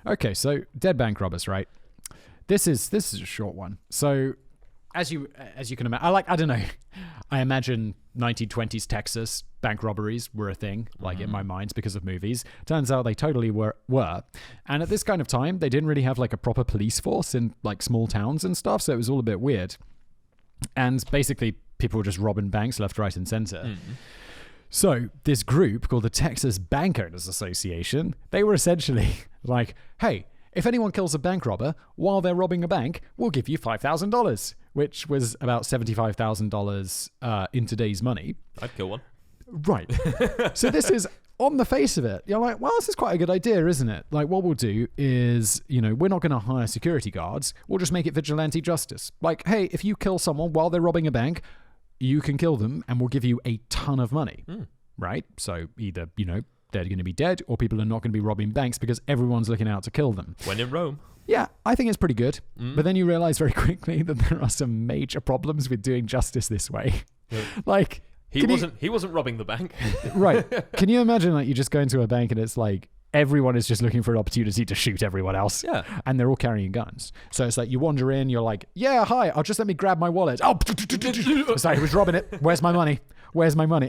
Okay, so dead bank robbers, right? This is a short one. So as you can imagine, I don't know. I imagine 1920s Texas bank robberies were a thing, like in my mind, because of movies. Turns out they totally were. And at this kind of time, they didn't really have like a proper police force in like small towns and stuff, so it was all a bit weird. And basically, people were just robbing banks left, right, and center. So this group called the Texas Bank Owners Association, they were essentially like, hey, if anyone kills a bank robber while they're robbing a bank, we'll give you $5,000, which was about $75,000 in today's money. I'd kill one. Right. So this is, on the face of it, you're like, well, this is quite a good idea, isn't it? Like, what we'll do is, we're not going to hire security guards. We'll just make it vigilante justice. Like, hey, if you kill someone while they're robbing a bank, you can kill them and we'll give you a ton of money. Right? So either, they're going to be dead or people are not going to be robbing banks because everyone's looking out to kill them. When in Rome. Yeah, I think it's pretty good. But then you realize very quickly that there are some major problems with doing justice this way. Like, he wasn't robbing the bank. Right. Can you imagine like you just go into a bank and it's like everyone is just looking for an opportunity to shoot everyone else. Yeah. And they're all carrying guns. So it's like you wander in, you're like, yeah, hi, let me grab my wallet. Oh, sorry, who's robbing it? Where's my money?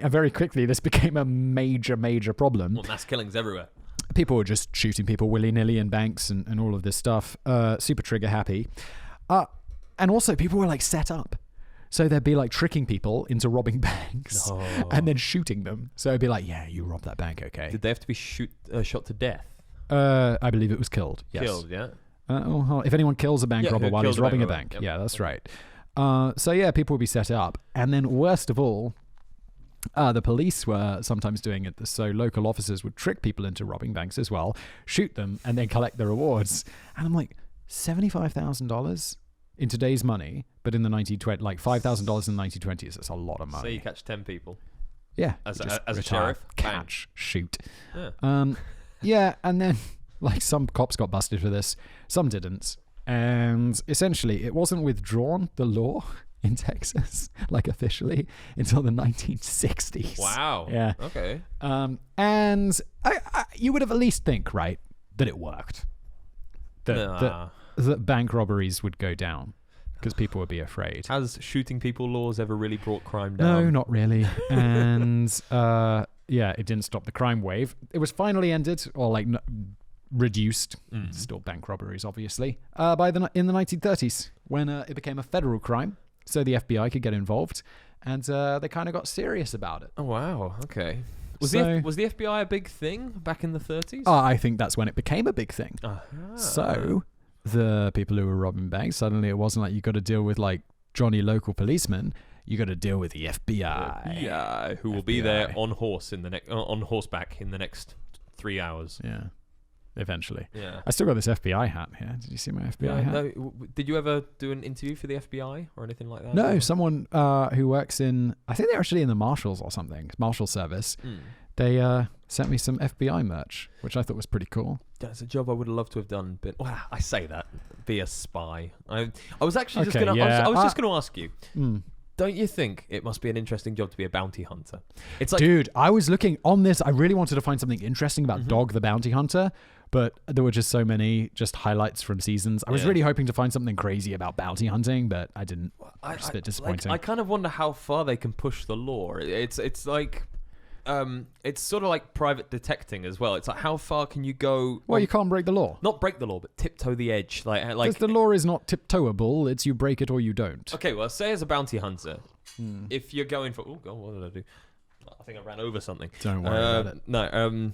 And very quickly this became a major, major problem. Well, mass killings everywhere. People were just shooting people willy-nilly in banks and all of this stuff. Super trigger happy. And also people were like set up. So they'd be like tricking people into robbing banks and then shooting them. So it'd be like, yeah, you robbed that bank, okay. Did they have to be shot to death? I believe it was killed, yes. Killed, yeah. If anyone kills a bank robber while he's robbing a bank. Yep. Yeah, that's right. So yeah, people would be set up. And then worst of all, the police were sometimes doing it. So local officers would trick people into robbing banks as well, shoot them, and then collect the rewards. And I'm like, $75,000 in today's money, but in the 1920s, like $5,000 in the 1920s, that's a lot of money. So you catch 10 people. Yeah. As a sheriff. Catch, shoot. Yeah. Yeah, and then like some cops got busted for this, some didn't. And essentially, it wasn't withdrawn, the law in Texas, like officially, until the 1960s. Wow. Yeah. Okay. And you would have at least think, right, that it worked. That bank robberies would go down because people would be afraid. Has shooting people laws ever really brought crime down? No, not really. And yeah, it didn't stop the crime wave. It was finally ended, or like reduced. Still bank robberies, obviously. In the 1930s, when it became a federal crime, so the FBI could get involved, and they kind of got serious about it. Oh wow! Okay. Was the FBI a big thing back in the 30s? I think that's when it became a big thing. So the people who were robbing banks, suddenly it wasn't like you got to deal with like Johnny local policeman. You got to deal with the FBI. Yeah, who will be there on horseback in the next 3 hours. Yeah, eventually. Yeah. I still got this FBI hat here. Did you see my FBI hat? No. Did you ever do an interview for the FBI or anything like that? No, someone who works in, I think they're actually in the Marshals or something, Marshal Service. They sent me some FBI merch, which I thought was pretty cool. That's a job I would have loved to have done, but I say that, be a spy. I was actually just Okay, gonna. yeah. I was just gonna ask you. Don't you think it must be an interesting job to be a bounty hunter? It's like, dude, I was looking on this. I really wanted to find something interesting about Dog the Bounty Hunter, but there were just so many just highlights from seasons. I was really hoping to find something crazy about bounty hunting, but I didn't. It's a bit disappointing. I kind of wonder how far they can push the law. It's like. It's sort of like private detecting as well. It's like, how far can you go? Well, you can't break the law. Not break the law, but tiptoe the edge. Like the law is not tiptoeable. It's you break it or you don't. Okay, well, say as a bounty hunter, if you're going for... Oh, God, what did I do? I think I ran over something. Don't worry about it. No,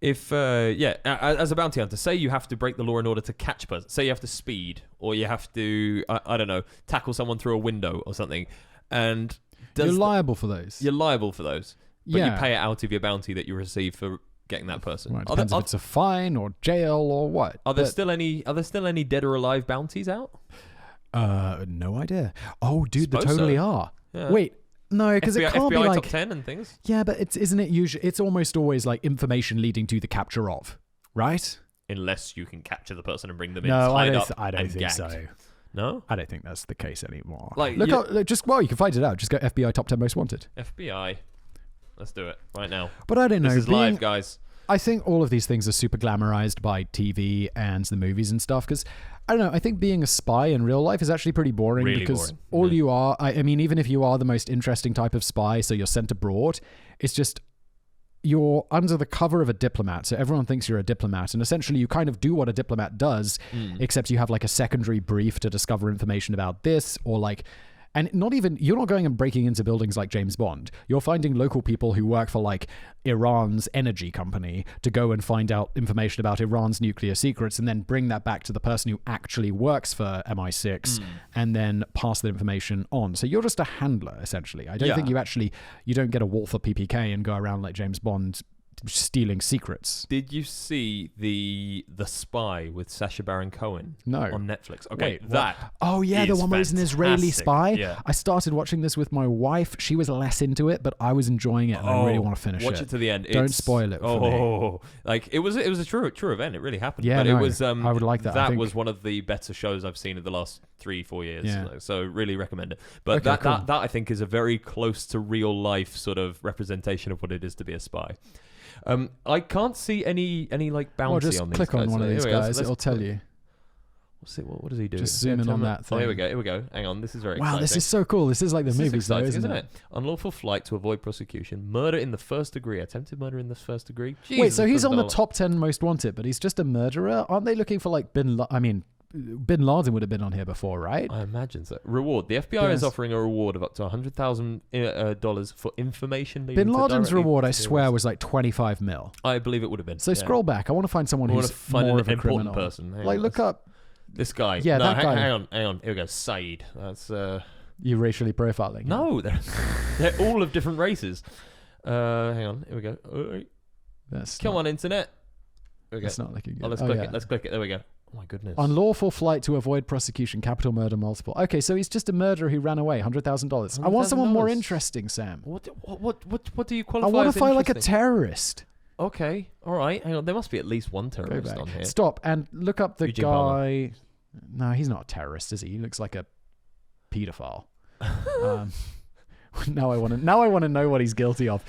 as a bounty hunter, say you have to break the law in order to catch a person. Say you have to speed, or you have to, I don't know, tackle someone through a window or something. And you're liable for those. You're liable for those. But you pay it out of your bounty that you receive for getting that person. Well, it depends if it's a fine or jail or what. Are there still any dead or alive bounties out? No idea. Oh, dude, there Suppose totally so. are. Yeah. Wait, no, because it can't FBI be like top 10 and things. Yeah, but isn't it usually? It's almost always like information leading to the capture of, right? Unless you can capture the person and bring them in. No, I don't think gagged. so. No, I don't think that's the case anymore. Like, you can find it out. Just go FBI top 10 most wanted. FBI. Let's do it right now. But I don't know. This is live, guys. I think all of these things are super glamorized by TV and the movies and stuff because, I don't know, I think being a spy in real life is actually pretty boring Really because boring. all you are, I mean, even if you are the most interesting type of spy, so you're sent abroad, it's just you're under the cover of a diplomat. So everyone thinks you're a diplomat. And essentially you kind of do what a diplomat does, except you have like a secondary brief to discover information about this or like... And you're not going and breaking into buildings like James Bond. You're finding local people who work for like Iran's energy company to go and find out information about Iran's nuclear secrets and then bring that back to the person who actually works for MI6 and then pass that information on. So you're just a handler, essentially. I don't think you don't get a Walther PPK and go around like James Bond stealing secrets. Did you see the Spy with Sacha Baron Cohen? No. On Netflix. Okay, Wait, that. Oh yeah, the one where he's an Israeli fantastic. spy. Yeah. I started watching this with my wife. She was less into it, but I was enjoying it, and I really want to finish it. Watch it to the end. Don't spoil it for me. Like it was a true event. It really happened. Yeah, but no, it was. I would like that. That was one of the better shows I've seen in the last 3-4 years. Yeah. So really recommend it. But Okay, cool. that I think is a very close to real life sort of representation of what it is to be a spy. I can't see any like bounty Well, just on these click guys. on one of Here these we go. guys. It'll tell you. What's it? What does he do? Just zoom in on that Oh, here we thing. go. Here we go. Hang on. This is very Wow, exciting. this is so cool. This is like the This is movies, though, exciting, isn't it? Unlawful flight to avoid prosecution, murder in the first degree, attempted murder in the first degree. Wait, Jesus, so he's on the Christ. top 10 most wanted, but he's just a murderer? Aren't they looking for like Bin Laden would have been on here before, right? I imagine so. Reward. The FBI is Yes. offering a reward of up to $100,000 for information leading Bin to Laden's directly reward, I to the swear, arrest. was like 25 mil. I believe it would have been. So yeah. scroll back. I want to find someone I want who's to find more an of a important criminal. person. Hang Like, on, look let's- up. This guy. Yeah, no, that guy. Hang on. Here we go. Said. That's You racially profiling. him. no. They're all of different races. Hang on. Here we go. That's Come not, on, internet. Here we go. That's not looking good. Oh, let's Oh, click yeah. it. Let's click it. There we go. Oh my goodness. Unlawful flight to avoid prosecution, capital murder, multiple. Okay, so he's just a murderer who ran away. $100,000. I want someone more $100,000. interesting, Sam. What do you qualify I want as to find like a interesting? terrorist. Okay, all right. Hang on, there must be at least one Go terrorist back. on here. Stop and look up the Eugene guy. Palmer. No, he's not a terrorist, is he? He looks like a pedophile. Now I want to know what he's guilty of.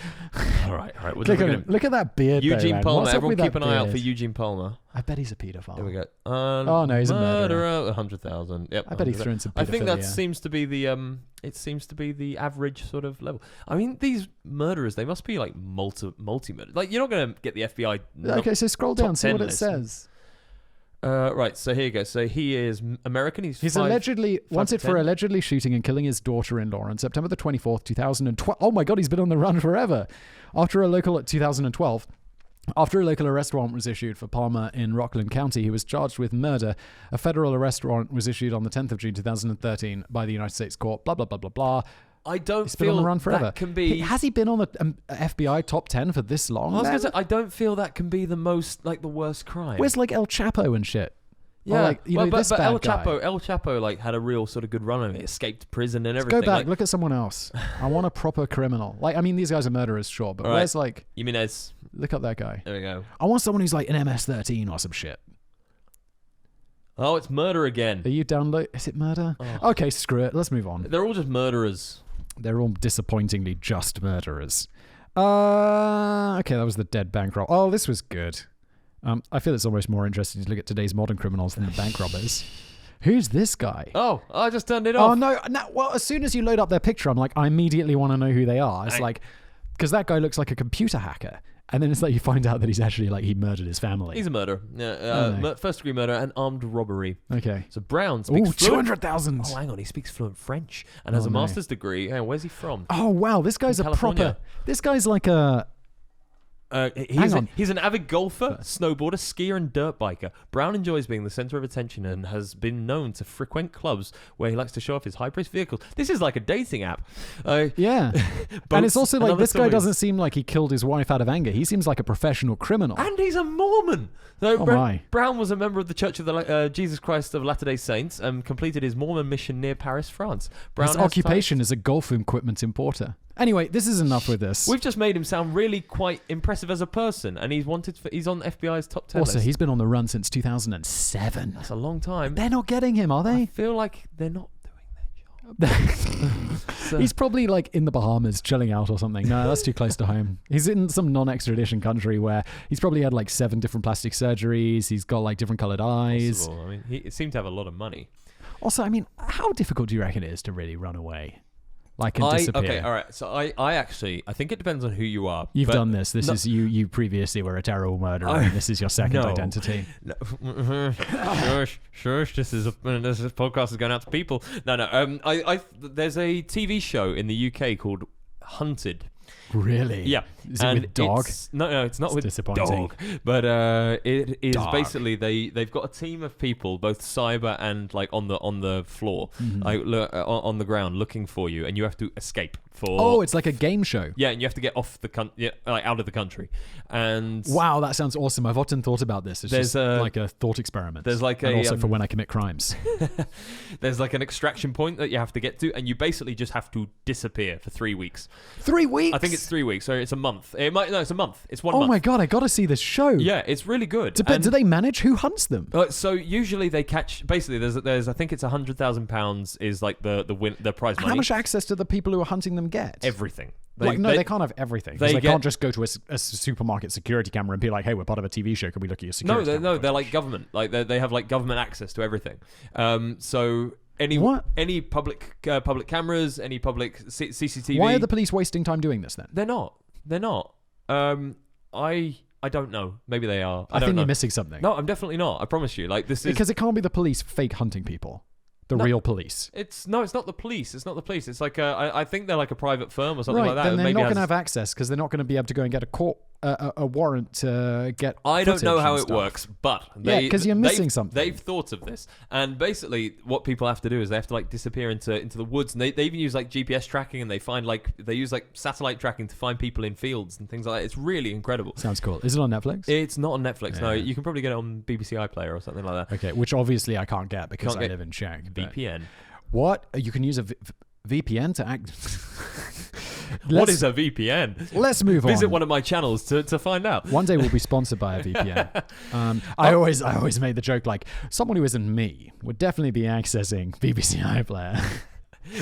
All right. We'll Click look on at him. Look at that beard. though, Eugene man. Palmer. What's up Everyone with keep that an eye out for beard? Eugene Palmer. I bet he's a pedophile. There we go. Oh, no, he's a murderer. 100,000. Yep. I bet he 100,000. threw in some I think that pedophilia. seems to be the It seems to be the average sort of level. I mean, these murderers, they must be like multi murder. Like you're not going to get the FBI. Okay, so scroll down, top see 10 what it list. says. Right. So here you go. So he is American. He's allegedly wanted for 10. allegedly shooting and killing his daughter-in-law on September the 24th, 2012. Oh my God, he's been on the run forever. After a local arrest warrant was issued for Palmer in Rockland County, he was charged with murder. A federal arrest warrant was issued on the 10th of June 2013 by the United States court. Blah, blah, blah, blah, blah. I don't He's been feel on the run forever. that can be. Has he been on the FBI top 10 for this long? I was then? gonna say, I don't feel that can be the most like the worst crime. Where's like El Chapo and shit? Yeah, Or like, you know, but this bad El guy. Chapo like had a real sort of good run of it. Escaped prison and Let's everything. go back. Like, Look at someone else. I want a proper criminal. Like, I mean, these guys are murderers, sure, but All right. where's like? you mean as Look up that guy. there we go. I want someone who's like an MS-13 or some shit. Oh, it's murder again. Are you download? Is it murder? Oh. Okay, screw it. Let's move on. They're all just murderers. They're all disappointingly just murderers. Okay, that was the dead bank roll. Oh, this was good. I feel it's almost more interesting to look at today's modern criminals than the bank robbers. Who's this guy? Oh, I just turned it Oh off. no! Well, as soon as you load up their picture, I'm like, I immediately want to know who they are. It's Hey. like, because that guy looks like a computer hacker, and then it's like you find out that he's actually like he murdered his family. He's a murderer. Oh, no. First degree murder and armed robbery. Okay. So Brown speaks Ooh, fluent. 200,000. Oh, hang on, he speaks fluent French and has Oh, a no. master's degree. Hang on, where's he from? Oh wow, this guy's From a proper. California. This guy's like a. He's an avid golfer, snowboarder, skier, and dirt biker. Brown enjoys being the center of attention and has been known to frequent clubs where he likes to show off his high-priced vehicles. This is like a dating app. Yeah. And boats it's also and like other this guy toys. doesn't seem like he killed his wife out of anger. He seems like a professional criminal. And he's a Mormon. So Oh, my. Brown was a member of the Church of the Jesus Christ of Latter-day Saints and completed his Mormon mission near Paris, France. Brown His has occupation is a golf equipment importer. Anyway, this is enough with this. We've just made him sound really quite impressive as a person, and he's on FBI's top 10 Also, list. he's been on the run since 2007. That's a long time. They're not getting him, are I they? feel like they're not doing their job. He's probably like in the Bahamas chilling out or something. No, that's too close to home. He's in some non-extradition country where he's probably had like 7 different plastic surgeries. He's got like different colored eyes. Possible. I mean, he seemed to have a lot of money. Also, I mean, how difficult do you reckon it is to really run away? Like and disappear? Okay, all right. So I actually think it depends on who you are. You've done this. This is you previously were a terrible murderer, and this is your second identity. No. Shush. This podcast is going out to people. No. There's a TV show in the UK called Hunted. Really? Yeah. Is it with dog? No, it's not with disappointing. dog. But it is Dog. basically they've got a team of people, both cyber and like on the floor, like on the ground, looking for you, and you have to escape. It's like a game show. Yeah, and you have to get off out of the country. And wow, that sounds awesome. I've often thought about this. It's just like a thought experiment. There's like and also for when I commit crimes. There's like an extraction point that you have to get to, and you basically just have to disappear for 3 weeks. 3 weeks? I think it's 3 weeks. So it's a month. It's a month. It's 1 month. Oh my god, I got to see this show. Yeah, it's really good. Do they manage who hunts them? So usually they catch. Basically, there's I think it's £100,000 is like the prize money. How much access do the people who are hunting them get? Everything. They can't have everything. They can't just go to a supermarket security camera and be like, "Hey, we're part of a TV show. Can we look at your security?" No, they're like government. Like they have like government access to everything. So any public cameras, any public CCTV. Why are the police wasting time doing this then? They're not. I don't know. Maybe they are. I think you're missing something. No, I'm definitely not. I promise you. Like this is because it can't be the police fake hunting people. Real police. It's not the police. It's not the police. It's like I think they're like a private firm or something like that. Then they're not going to have access because they're not going to be able to go and get a warrant to get. I don't know how it works, but because you're missing something. They've thought of this, and basically what people have to do is they have to like disappear into the woods, and they even use like GPS tracking, and they use like satellite tracking to find people in fields and things like that. It's really incredible. Sounds cool. Is it on Netflix? It's not on Netflix. Yeah. No, you can probably get it on BBC iPlayer or something like that. Okay, which obviously I can't get because I live in Czech. VPN. What? You can use a VPN to act. What is a VPN? Let's move on. Visit one of my channels to find out. One day we'll be sponsored by a VPN. I always made the joke like someone who isn't me would definitely be accessing BBC iPlayer.